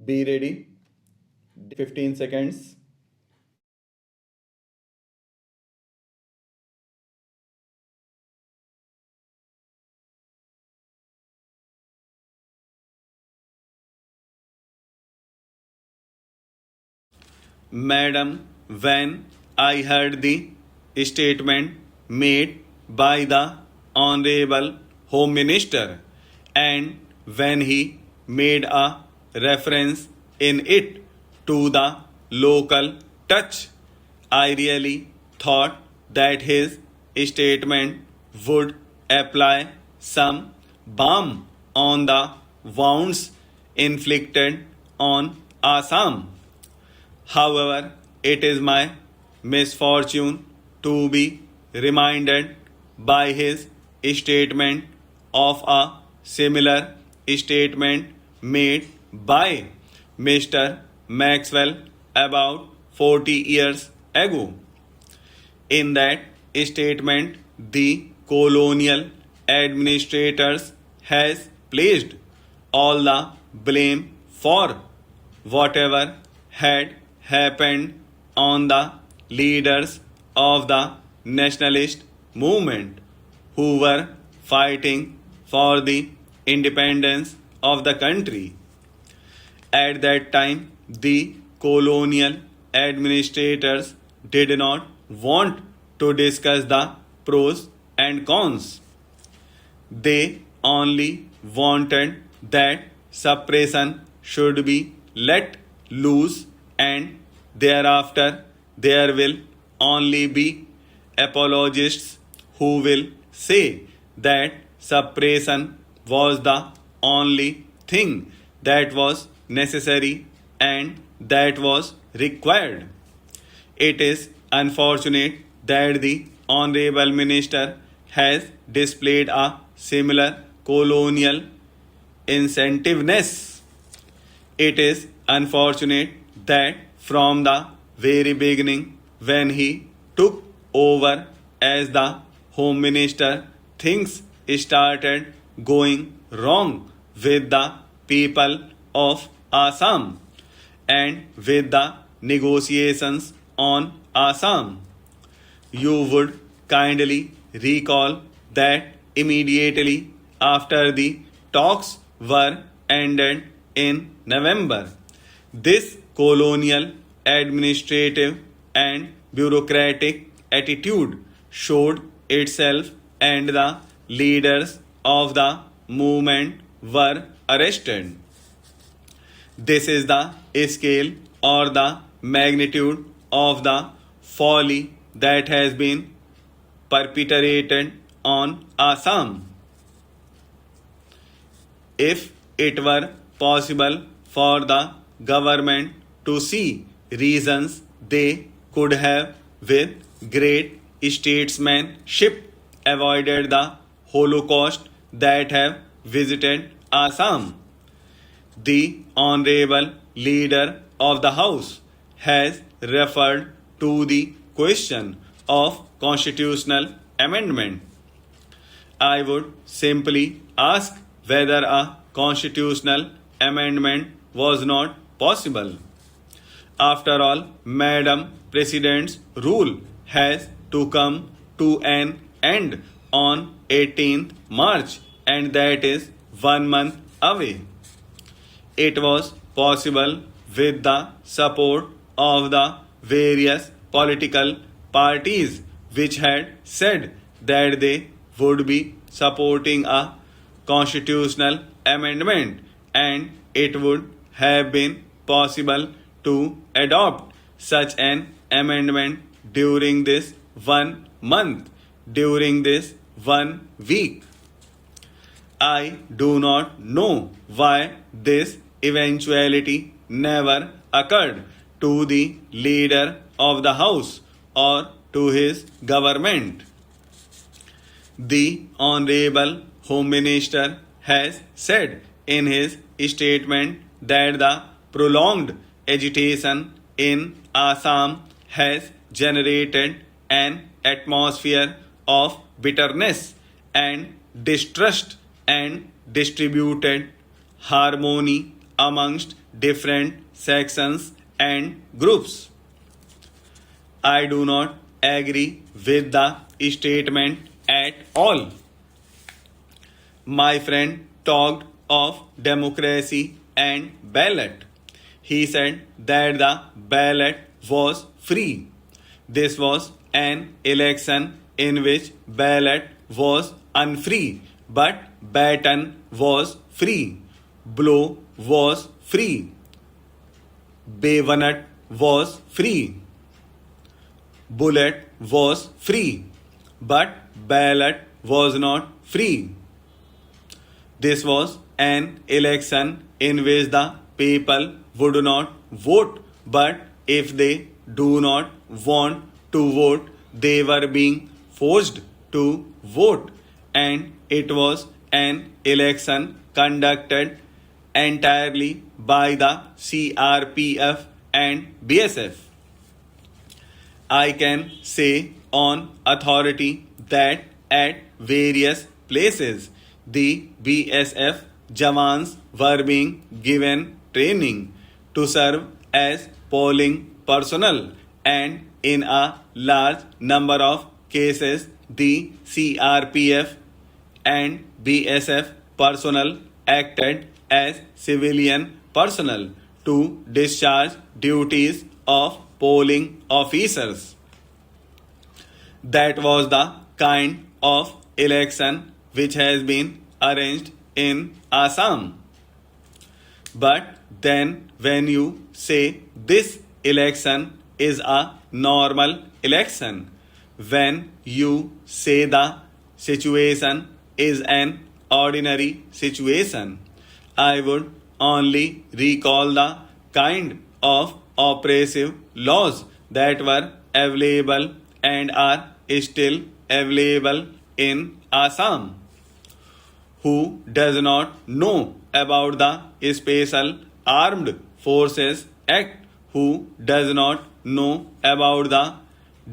Be ready. 15 seconds. Madam, when I heard the statement made by the Honorable Home Minister and when he made a reference in it to the local touch, I really thought that his statement would apply some balm on the wounds inflicted on Assam. However, it is my misfortune to be reminded by his statement of a similar statement made by Mr. Maxwell about 40 years ago. In that statement, the colonial administrators has placed all the blame for whatever had happened on the leaders of the nationalist movement who were fighting for the independence of the country. At that time, the colonial administrators did not want to discuss the pros and cons. They only wanted that suppression should be let loose, and thereafter there will only be apologists who will say that suppression was the only thing that was necessary and that was required. It is unfortunate that the Honorable Minister has displayed a similar colonial incentiveness. It is unfortunate that from the very beginning, when he took over as the Home Minister, things started going wrong with the people of Assam and with the negotiations on Assam. You would kindly recall that immediately after the talks were ended in November, this colonial administrative and bureaucratic attitude showed itself and the leaders of the movement were arrested. This is the scale or the magnitude of the folly that has been perpetrated on Assam. If it were possible for the government to see reasons, they could have, with great statesmanship, avoided the Holocaust that have visited Assam. The Honorable Leader of the House has referred to the question of constitutional amendment. I would simply ask whether a constitutional amendment was not possible. After all, Madam President's rule has to come to an end on 18th March, and that is 1 month away. It was possible with the support of the various political parties which had said that they would be supporting a constitutional amendment, and it would have been possible to adopt such an amendment during this 1 month, during this 1 week. I do not know why this eventuality never occurred to the leader of the House or to his government. The Honorable Home Minister has said in his statement that the prolonged agitation in Assam has generated an atmosphere of bitterness and distrust and distributed harmony amongst different sections and groups. I do not agree with the statement at all. My friend talked of democracy and ballot. He said that the ballot was free. This was an election in which ballot was unfree, but baton was free. Blow was free. Bayonet was free. Bullet was free, but ballot was not free. This was an election in which the people would not vote, but if they do not want to vote, they were being forced to vote, and it was an election conducted entirely by the CRPF and BSF. I can say on authority that at various places the BSF Jawans were being given training to serve as polling personnel, and in a large number of cases the CRPF and BSF personnel acted as civilian personnel to discharge duties of polling officers. That was the kind of election which has been arranged in Assam. But then when you say this election is a normal election, when you say the situation is an ordinary situation, I would only recall the kind of oppressive laws that were available and are still available in Assam. Who does not know about the Special Armed Forces Act? Who does not know about the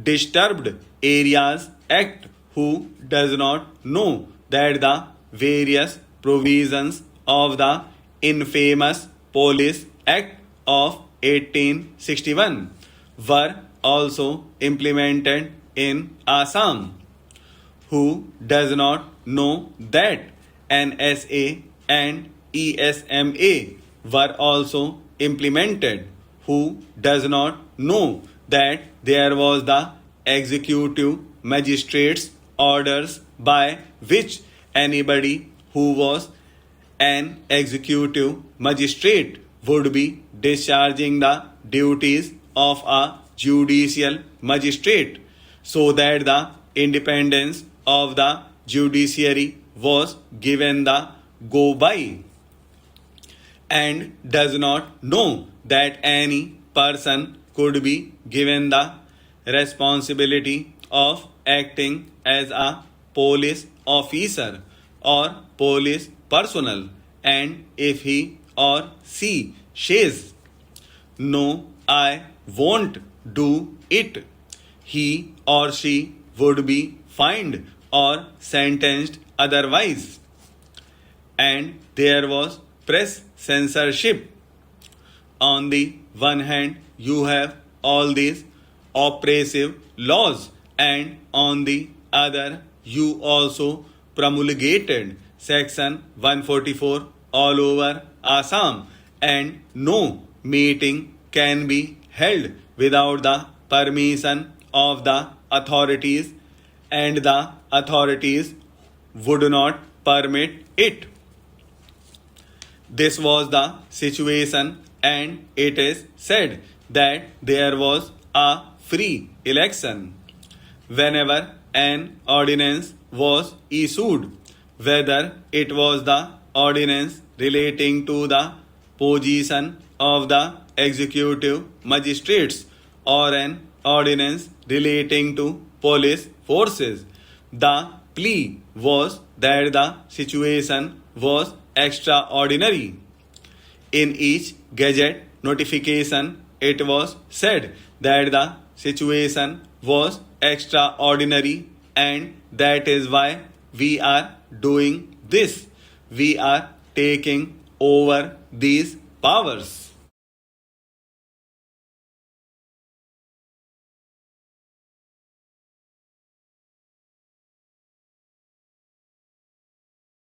Disturbed Areas Act? Who does not know that the various provisions of the infamous Police Act of 1861 were also implemented in Assam? Who does not know that NSA and ESMA were also implemented? Who does not know that there was the executive magistrate's orders by which anybody who was an executive magistrate would be discharging the duties of a judicial magistrate, so that the independence of the judiciary was given the go by? And does not know that any person could be given the responsibility of acting as a police officer or police personnel, and if he or she says, "No, I won't do it," he or she would be fined or sentenced otherwise. And there was press censorship. On the one hand, you have all these oppressive laws, and on the other, you also promulgated Section 144 all over Assam, and no meeting can be held without the permission of the authorities, and the authorities would not permit it. This was the situation, and it is said that there was a free election. Whenever an ordinance was issued, whether it was the ordinance relating to the position of the executive magistrates or an ordinance relating to police forces, the plea was that the situation was extraordinary. In each gazette notification, it was said that the situation was extraordinary, and that is why we are doing this. We are taking over these powers.